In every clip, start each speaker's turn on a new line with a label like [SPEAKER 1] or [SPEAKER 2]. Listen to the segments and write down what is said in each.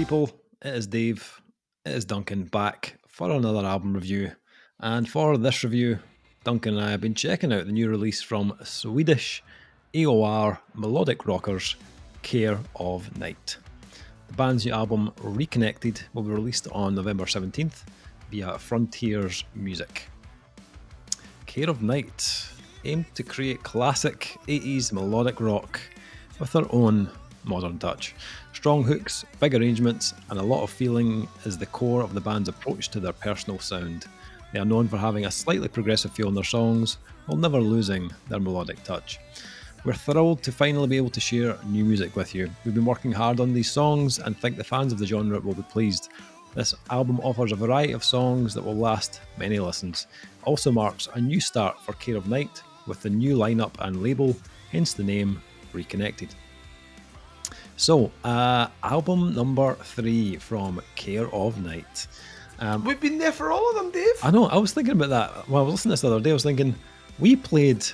[SPEAKER 1] people, it is Dave, it is Duncan back for another album review. And for this review, Duncan and I have been checking out the new release from Swedish AOR Melodic Rockers, Care of Night. The band's new album, Reconnected, will be released on November 17th via Frontiers Music. Care of Night aimed to create classic 80s melodic rock with their own modern touch. Strong hooks, big arrangements, and a lot of feeling is the core of the band's approach to their personal sound. They are known for having a slightly progressive feel in their songs, while never losing their melodic touch. We're thrilled to finally be able to share new music with you. We've been working hard on these songs and think the fans of the genre will be pleased. This album offers a variety of songs that will last many listens. It also marks a new start for Care of Night with the new lineup and label, hence the name Reconnected. So, album number 3 from Care of Night.
[SPEAKER 2] We've been there for all of them, Dave.
[SPEAKER 1] I know, I was thinking about that. When I was listening to this the other day, I was thinking, we played,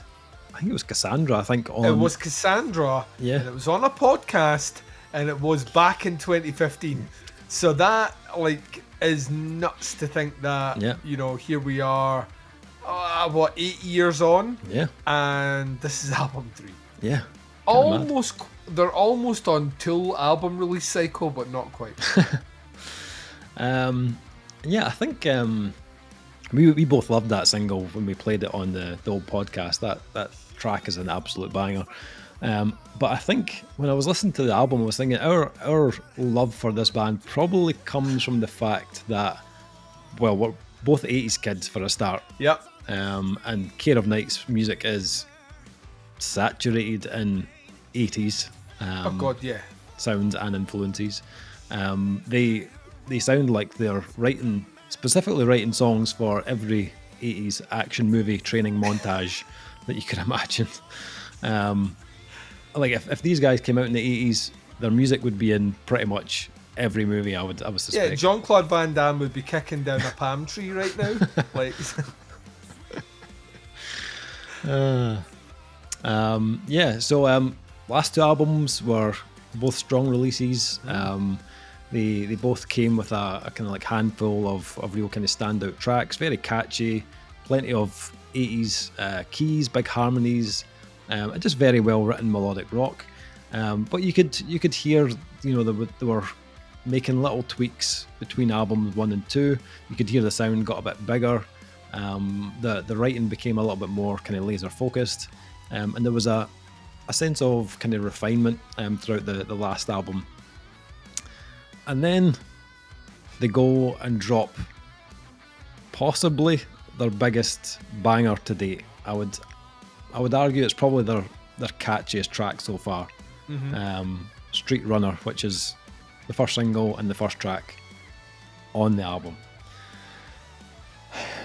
[SPEAKER 1] I think it was Cassandra,
[SPEAKER 2] It was Cassandra,
[SPEAKER 1] yeah.
[SPEAKER 2] And it was on a podcast, and it was back in 2015. So that, is nuts to think that,
[SPEAKER 1] yeah.
[SPEAKER 2] Here we are, 8 years on?
[SPEAKER 1] Yeah.
[SPEAKER 2] And this is album 3.
[SPEAKER 1] Yeah.
[SPEAKER 2] They're almost on Tool album release cycle, but not quite.
[SPEAKER 1] Yeah, I think we both loved that single when we played it on the old podcast. That track is an absolute banger. But I think when I was listening to the album, I was thinking our love for this band probably comes from the fact that, well, we're both 80s kids for a start.
[SPEAKER 2] Yep.
[SPEAKER 1] And Care of Night's music is saturated in 80s.
[SPEAKER 2] Oh God, yeah.
[SPEAKER 1] Sounds and influences. They sound like they're specifically writing songs for every 80s action movie training montage that you could imagine. If these guys came out in the 80s, their music would be in pretty much every movie. I would suspect.
[SPEAKER 2] Yeah, Jean-Claude Van Damme would be kicking down a palm tree right now.
[SPEAKER 1] So last two albums were both strong releases. They both came with a kind of like handful of real kind of standout tracks, very catchy, plenty of 80s keys, big harmonies, just very well written melodic rock. But you could hear, they were making little tweaks between albums 1 and 2. You could hear the sound got a bit bigger. The writing became a little bit more kind of laser focused, and there was a sense of kind of refinement throughout the last album. And then they go and drop possibly their biggest banger to date. I would argue it's probably their catchiest track so far. Mm-hmm. Street Runner, which is the first single and the first track on the album.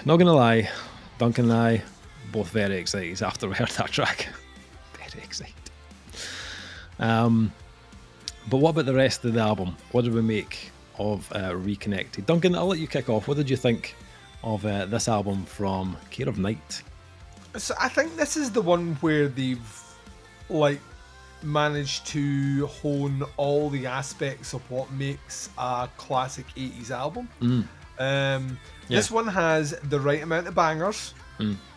[SPEAKER 1] Not gonna lie, Duncan and I both very excited after we heard that track. Very excited. But what about the rest of the album? What did we make of Reconnected? Duncan, I'll let you kick off. What did you think of this album from Care of Night?
[SPEAKER 2] So I think this is the one where they've managed to hone all the aspects of what makes a classic 80s album. This one has the right amount of bangers,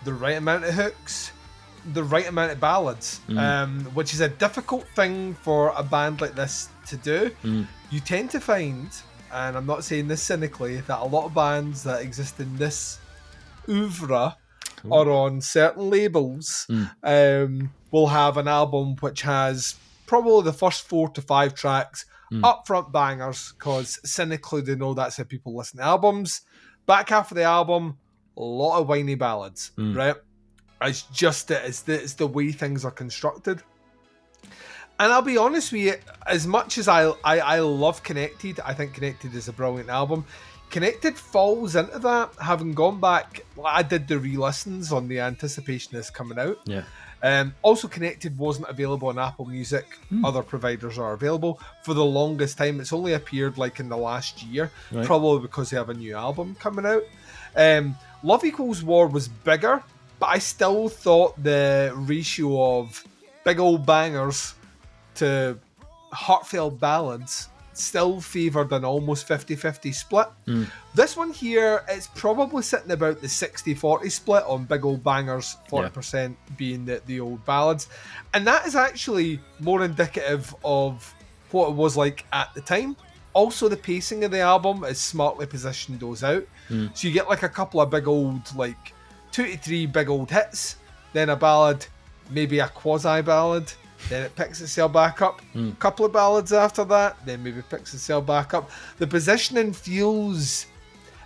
[SPEAKER 2] the right amount of hooks, the right amount of ballads, which is a difficult thing for a band like this to do. You tend to find, and I'm not saying this cynically, that a lot of bands that exist in this oeuvre or on certain labels will have an album which has probably the first 4 to 5 tracks upfront bangers, because cynically they know that's how people listen to albums. Back half of the album, a lot of whiny ballads, right? It's just it's the way things are constructed. And I'll be honest with you, as much as I love Connected, I think Connected is a brilliant album. Connected falls into that, having gone back. I did the re-listens on the anticipation of this coming out.
[SPEAKER 1] Yeah.
[SPEAKER 2] Also, Connected wasn't available on Apple Music. Other providers are available for the longest time. It's only appeared in the last year, right. Probably because they have a new album coming out. Love Equals War was bigger, but I still thought the ratio of big old bangers to heartfelt ballads still favoured an almost 50-50 split. This one here, it's probably sitting about the 60-40 split on big old bangers, 40% being the old ballads. And that is actually more indicative of what it was like at the time. Also, the pacing of the album is smartly positioned those out. So you get like a couple of big old, like 2 to 3 big old hits, then a ballad, maybe a quasi ballad, then it picks itself back up. A couple of ballads after that, then maybe picks itself back up. The positioning feels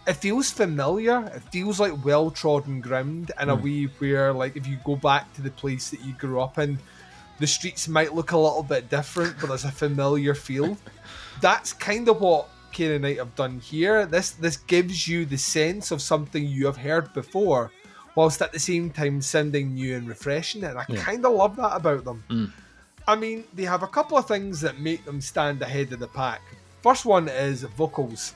[SPEAKER 2] familiar. It feels like well-trodden ground in a way where, like, if you go back to the place that you grew up in, the streets might look a little bit different, but there's a familiar feel. That's kind of what Care Night have done here. This gives you the sense of something you have heard before, whilst at the same time sounding new and refreshing, and I kind of love that about them. I mean, they have a couple of things that make them stand ahead of the pack. First one is vocals.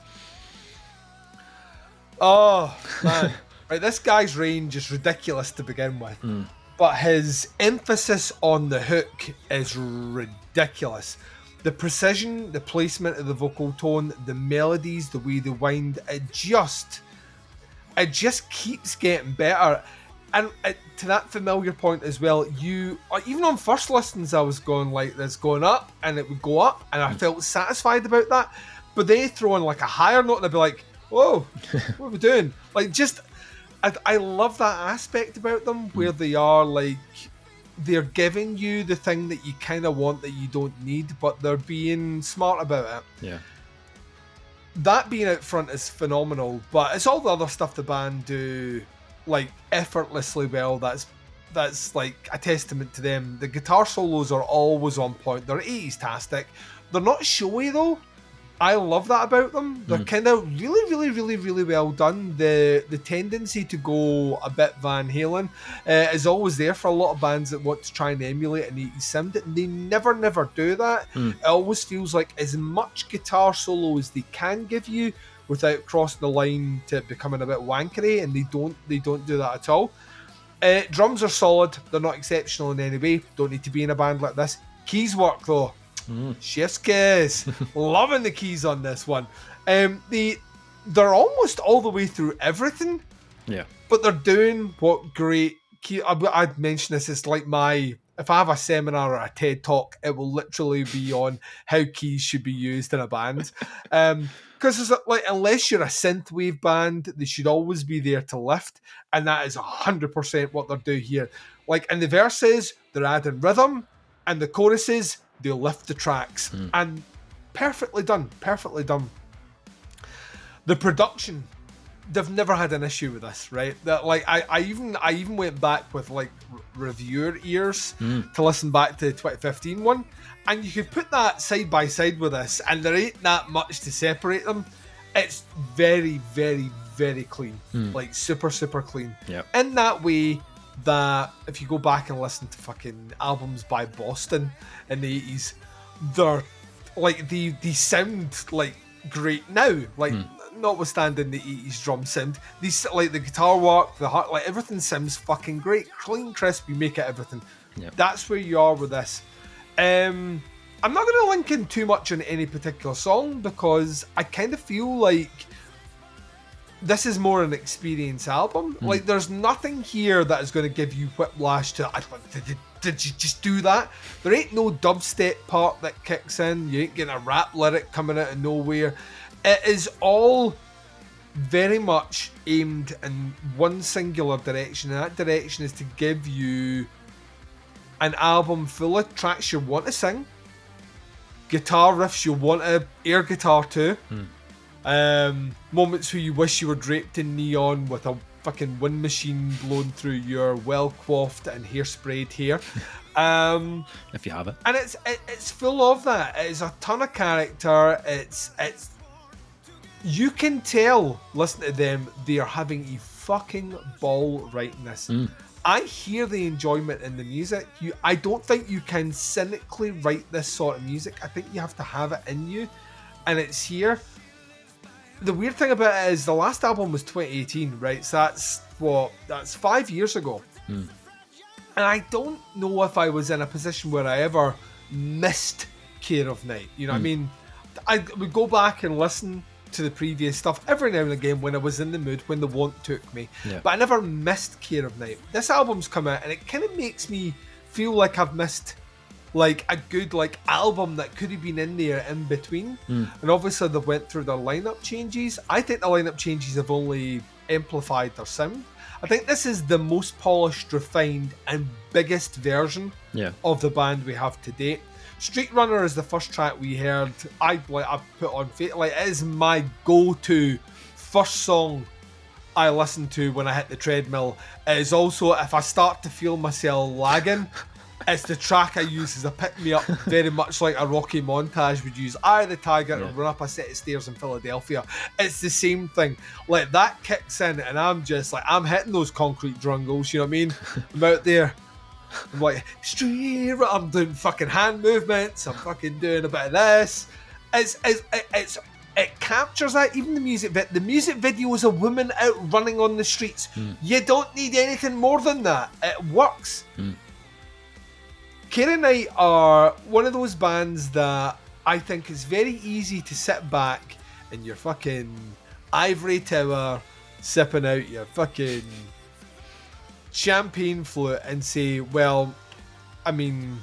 [SPEAKER 2] Oh, man. Right, this guy's range is ridiculous to begin with, but his emphasis on the hook is ridiculous. The precision, the placement of the vocal tone, the melodies, the way they wind, it just keeps getting better. And to that familiar point as well, even on first listens, I was going like this, going up, and it would go up, and I felt satisfied about that. But they throw in like a higher note, and I'd be like, whoa, what are we doing? Like, just, I love that aspect about them, where they are like, they're giving you the thing that you kind of want that you don't need, but they're being smart about it.
[SPEAKER 1] Yeah.
[SPEAKER 2] That being out front is phenomenal, but it's all the other stuff the band do, like, effortlessly well. That's like a testament to them. The guitar solos are always on point. They're 80s-tastic. They're not showy though. I love that about them. They're kind of really, really, really, really well done. The tendency to go a bit Van Halen is always there for a lot of bands that want to try and emulate an 80s sound, and they never do that. It always feels like as much guitar solo as they can give you without crossing the line to becoming a bit wankery, and they don't do that at all. Drums are solid. They're not exceptional in any way. Don't need to be in a band like this. Keys work though. Chef's kiss. Loving the keys on this one. They're almost all the way through everything. Yeah. But they're doing what great key. I'd mention this. It's like if I have a seminar or a TED talk, it will literally be on how keys should be used in a band. Because it's like, unless you're a synthwave band, they should always be there to lift, and that is 100% what they're doing here. Like in the verses, they're adding rhythm, and the choruses, they lift the tracks, and perfectly done. The production, they've never had an issue with this, right? That, like, I even went back with like reviewer ears to listen back to the 2015 one, and you could put that side by side with this, and there ain't that much to separate them. It's very, very, very clean, like super clean. Yep. In that way that if you go back and listen to fucking albums by Boston in the 80s, they're like they sound like great now, like notwithstanding the 80s drum sound, these, like, the guitar work, the heart, like, everything sounds fucking great, clean, crisp, you make it everything. Yep. That's where you are with this. I'm not going to link in too much on any particular song, because I kind of feel like this is more an experience album. Like, there's nothing here that is going to give you whiplash to, did you just do that? There ain't no dubstep part that kicks in. You ain't getting a rap lyric coming out of nowhere. It is all very much aimed in one singular direction, and that direction is to give you an album full of tracks you want to sing, guitar riffs you want to air guitar to, moments where you wish you were draped in neon with a fucking wind machine blowing through your well coiffed and hairsprayed hair.
[SPEAKER 1] If you have it.
[SPEAKER 2] And it's full of that. It's a ton of character. It's you can tell, listen to them, they are having a fucking ball writing this. I hear the enjoyment in the music. I don't think you can cynically write this sort of music. I think you have to have it in you, and it's here. The weird thing about it is the last album was 2018, right? So that's 5 years ago. And I don't know if I was in a position where I ever missed Care of Night. You know what I mean? I would go back and listen to the previous stuff every now and again when I was in the mood, when the want took me.
[SPEAKER 1] Yeah.
[SPEAKER 2] But I never missed Care of Night. This album's come out and it kind of makes me feel like I've missed like a good like album that could have been in there in between. And obviously they went through their lineup changes. I think the lineup changes have only amplified their sound. I think this is the most polished, refined and biggest version of the band we have to date. Street Runner is the first track we heard. I put on like it is my go-to first song I listen to when I hit the treadmill. It is also, if I start to feel myself lagging, it's the track I use as a pick-me-up, very much like a Rocky Montage would use. Eye of the Tiger and run up a set of stairs in Philadelphia. It's the same thing. Like, that kicks in and I'm just like, I'm hitting those concrete drungles, you know what I mean? I'm out there. I'm like, I'm doing fucking hand movements. I'm fucking doing a bit of this. It captures that. Even the music video is a woman out running on the streets. You don't need anything more than that. It works. Care of Night are one of those bands that I think is very easy to sit back in your fucking ivory tower, sipping out your fucking champagne flute and say, well, I mean,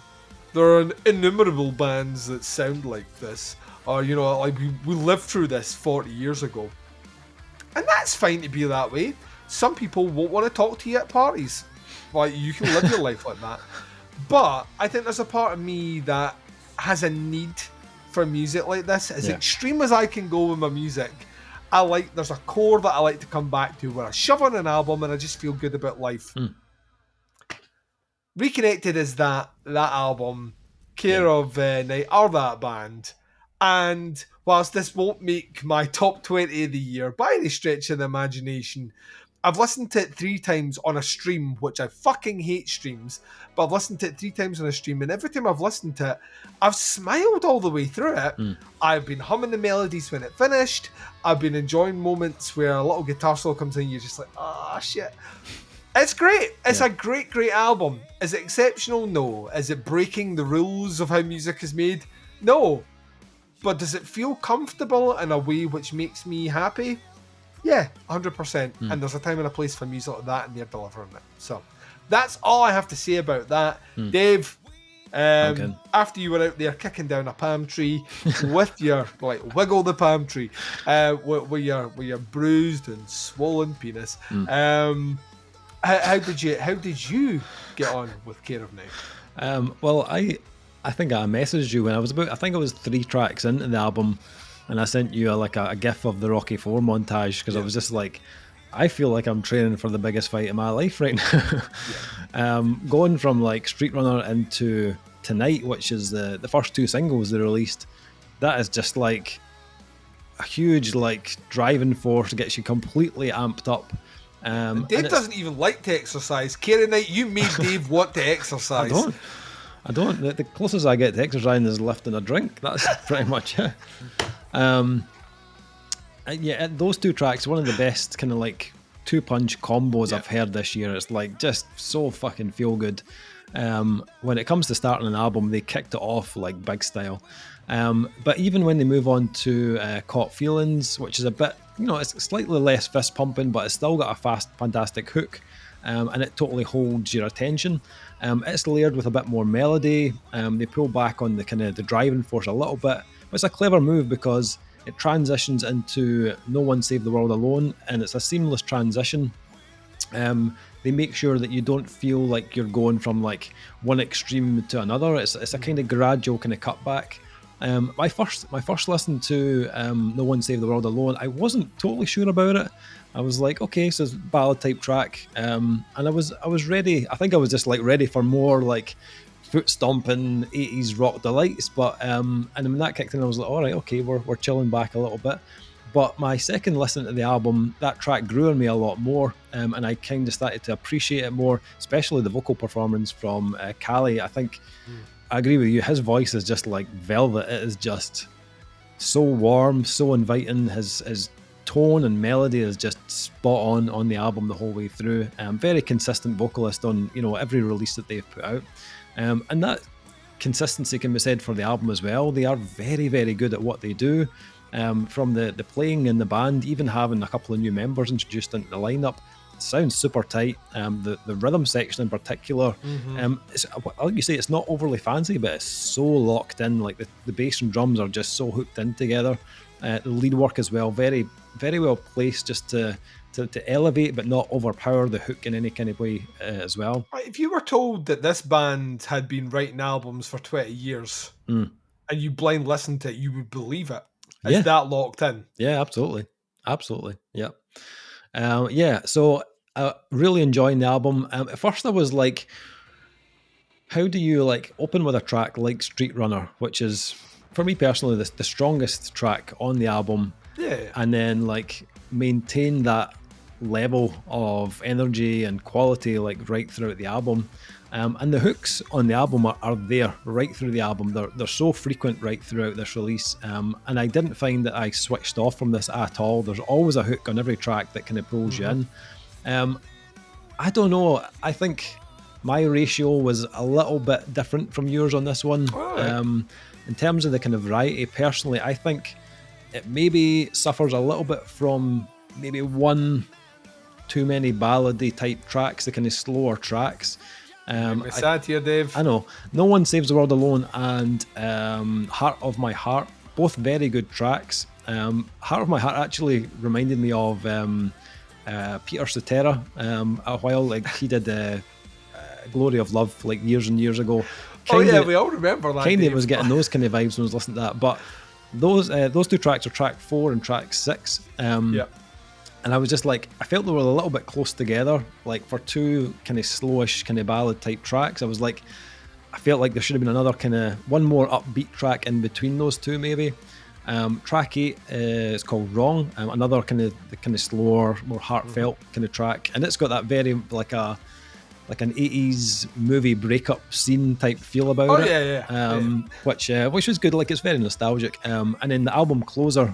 [SPEAKER 2] there are innumerable bands that sound like this, or, you know, like we lived through this 40 years ago. And that's fine to be that way. Some people won't want to talk to you at parties. Like, you can live your life like that. But I think there's a part of me that has a need for music like this. As extreme as I can go with my music, there's a core that I like to come back to where I shove on an album and I just feel good about life. Reconnected is that album. Care of Night are that band. And whilst this won't make my top 20 of the year by any stretch of the imagination, I've listened to it 3 times on a stream, which I fucking hate streams, but I've listened to it 3 times on a stream, and every time I've listened to it, I've smiled all the way through it. I've been humming the melodies when it finished. I've been enjoying moments where a little guitar solo comes in and you're just like, oh shit. It's great. It's a great, great album. Is it exceptional? No. Is it breaking the rules of how music is made? No. But does it feel comfortable in a way which makes me happy? Yeah, 100%. And there's a time and a place for music like that, and they're delivering it. So that's all I have to say about that. Dave, after you were out there kicking down a palm tree with your, like, wiggle the palm tree, with your bruised and swollen penis, how did you get on with Care of Night?
[SPEAKER 1] Well, I think I messaged you when I was 3 tracks into the album, and I sent you a gif of the Rocky IV montage because I was just like, I feel like I'm training for the biggest fight in my life right now. Going from like Street Runner into Tonight, which is the first 2 singles they released, that is just like a huge like driving force, gets you completely amped up.
[SPEAKER 2] Dave doesn't even like to exercise. Care of Night, you made Dave want to exercise.
[SPEAKER 1] I don't. The closest I get to exercising is lifting a drink. That's pretty much it. Those 2 tracks, one of the best kind of like 2-punch combos I've heard this year. It's like just so fucking feel good. When it comes to starting an album, they kicked it off like big style. But even when they move on to Caught Feelings, which is a bit, you know, it's slightly less fist pumping, but it's still got a fantastic hook. And it totally holds your attention. It's layered with a bit more melody. They pull back on the kind of the driving force a little bit. But it's a clever move because it transitions into No One Save the World Alone, and it's a seamless transition. They make sure that you don't feel like you're going from like one extreme to another. It's a kind of gradual kind of cutback. My first listen to No One Save the World Alone, I wasn't totally sure about it. I was like, okay, so it's a ballad type track, and I was ready. I think I was just like ready for more like foot stomping 80s rock delights. But and when that kicked in, I was like, all right, okay, we're chilling back a little bit. But my second listen to the album, that track grew on me a lot more, and I kind of started to appreciate it more, especially the vocal performance from Creye. I think I agree with you. His voice is just like velvet. It is just so warm, so inviting. His tone and melody is just spot on the album the whole way through. Very consistent vocalist on, you know, every release that they've put out, and that consistency can be said for the album as well. They are very, very good at what they do. From the playing in the band, even having a couple of new members introduced into the lineup, it sounds super tight. The rhythm section in particular, it's, like you say, it's not overly fancy, but it's so locked in. Like the bass and drums are just so hooked in together. The lead work as well, very, very well placed, just to elevate but not overpower the hook in any kind of way as well.
[SPEAKER 2] If you were told that this band had been writing albums for 20 years and you blind listened to it, you would believe it. It's that locked in.
[SPEAKER 1] Yeah, absolutely. Yeah. So really enjoying the album. At first I was like, how do you like open with a track like Street Runner, which is, for me personally, the strongest track on the album, and then like maintain that level of energy and quality like right throughout the album. And the hooks on the album are there right through the album. They're so frequent right throughout this release. And I didn't find that I switched off from this at all. There's always a hook on every track that kind of pulls you in. I don't know. I think my ratio was a little bit different from yours on this one. In terms of the kind of variety, personally, I think it maybe suffers a little bit from maybe one too many ballady type tracks, the kind of slower tracks.
[SPEAKER 2] Sad here, Dave.
[SPEAKER 1] I know. No One Saves the World Alone and Heart of My Heart, both very good tracks. Heart of My Heart actually reminded me of Peter Cetera a while. Like he did Glory of Love like years and years ago.
[SPEAKER 2] We all remember that.
[SPEAKER 1] Kind of was getting those kind of vibes when I was listening to that. But those two tracks are track 4 and track 6. And I was just like, I felt they were a little bit close together, like for two kind of slowish, kind of ballad type tracks. I was like, I felt like there should have been another kind of one more upbeat track in between those two, maybe. Track 8 is called Wrong, another kind of slower, more heartfelt kind of track, and it's got that very like an 80s movie breakup scene type feel about it. Which was good. Like it's very nostalgic. And then the album closer,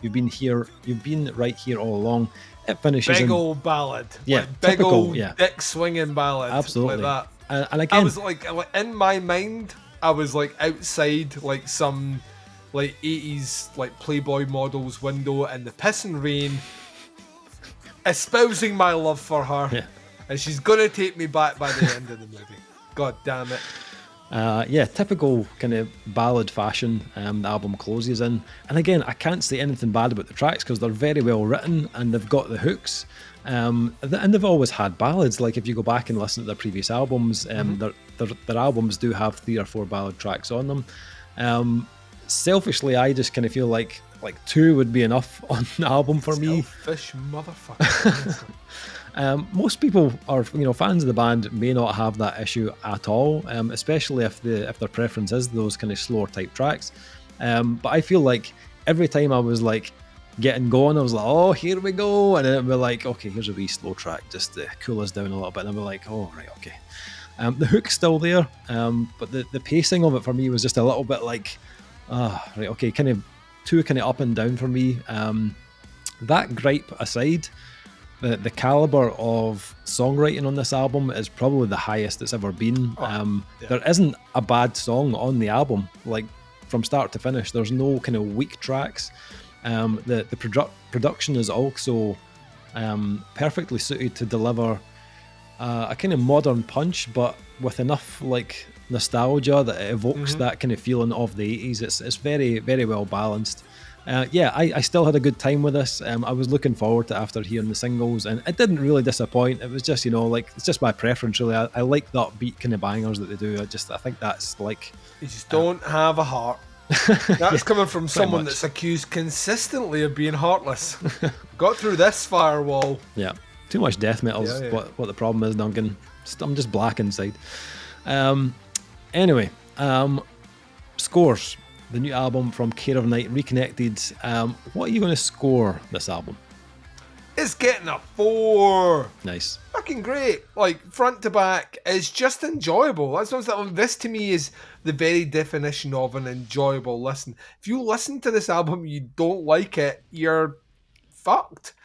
[SPEAKER 1] You've Been Right Here All Along. It finishes
[SPEAKER 2] big old ballad, big
[SPEAKER 1] typical,
[SPEAKER 2] old dick swinging ballad,
[SPEAKER 1] absolutely.
[SPEAKER 2] Like that.
[SPEAKER 1] And again,
[SPEAKER 2] I was like in my mind, I was like outside like some like 80s like Playboy model's window in the pissing rain, espousing my love for her.
[SPEAKER 1] Yeah.
[SPEAKER 2] And she's gonna take me back by the end of the movie. God damn it.
[SPEAKER 1] Typical kind of ballad fashion the album closes in. And again, I can't say anything bad about the tracks because they're very well written and they've got the hooks. And they've always had ballads. Like if you go back and listen to their previous albums, their albums do have 3 or 4 ballad tracks on them. Selfishly, I just kind of feel like 2 would be enough on the album for me.
[SPEAKER 2] Selfish motherfucker.
[SPEAKER 1] Most people are, fans of the band may not have that issue at all, especially if their preference is those kind of slower type tracks. But I feel like every time I was like getting going, I was like, oh, here we go, and then it'd be like, okay, here's a wee slow track just to cool us down a little bit, and I'd be like, oh, right, okay. The hook's still there, but the pacing of it for me was just a little bit like, right, okay, kind of too kind of up and down for me. That gripe aside, the caliber of songwriting on this album is probably the highest it's ever been. There isn't a bad song on the album, like from start to finish. There's no kind of weak tracks. The production is also perfectly suited to deliver a kind of modern punch, but with enough like nostalgia that it evokes that kind of feeling of the 80s. It's very, very well balanced. I still had a good time with this. I was looking forward to after hearing the singles, and it didn't really disappoint. It was just, it's just my preference, really. I like the upbeat kind of bangers that they do. I think that's like...
[SPEAKER 2] You just don't have a heart. That's coming from someone that's accused consistently of being heartless. Got through this firewall.
[SPEAKER 1] Yeah, too much death metal is what the problem is, Duncan. I'm just black inside. Anyway, scores. The new album from Care of Night, Reconnected. What are you going to score this album?
[SPEAKER 2] It's getting a 4.
[SPEAKER 1] Nice.
[SPEAKER 2] Fucking great. Like, front to back, it's just enjoyable. This to me is the very definition of an enjoyable listen. If you listen to this album, you don't like it, you're fucked.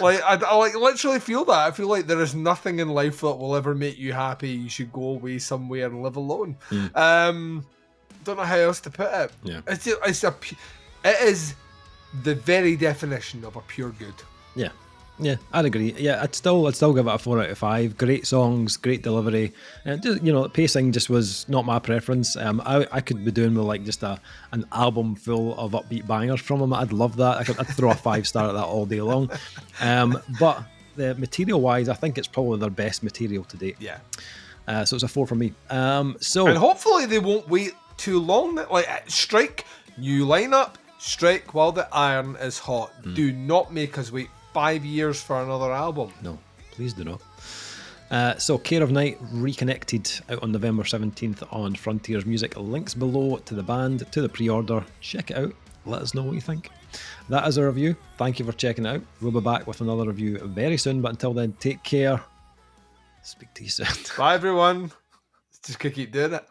[SPEAKER 2] Like I like literally feel that. I feel like there is nothing in life that will ever make you happy. You should go away somewhere and live alone. Don't know how else to put it.
[SPEAKER 1] Yeah,
[SPEAKER 2] it is the very definition of a pure good.
[SPEAKER 1] Yeah, I'd agree. Yeah, I'd still give it a 4 out of 5. Great songs, great delivery, and just, pacing just was not my preference. I could be doing with like just an album full of upbeat bangers from them. I'd love that. I'd throw a 5-star at that all day long. But the material wise, I think it's probably their best material to date.
[SPEAKER 2] Yeah.
[SPEAKER 1] So it's a 4 for me. And
[SPEAKER 2] hopefully they won't wait too long. Like strike new lineup, strike while the iron is hot. Do not make us wait 5 years for another album.
[SPEAKER 1] No, please do not. So Care of Night Reconnected out on November 17th on Frontiers Music. Links below to the band, to the pre-order. Check it out. Let us know what you think. That is our review. Thank you for checking it out. We'll be back with another review very soon, but until then, take care. Speak to you soon.
[SPEAKER 2] Bye everyone. Just gonna keep doing it.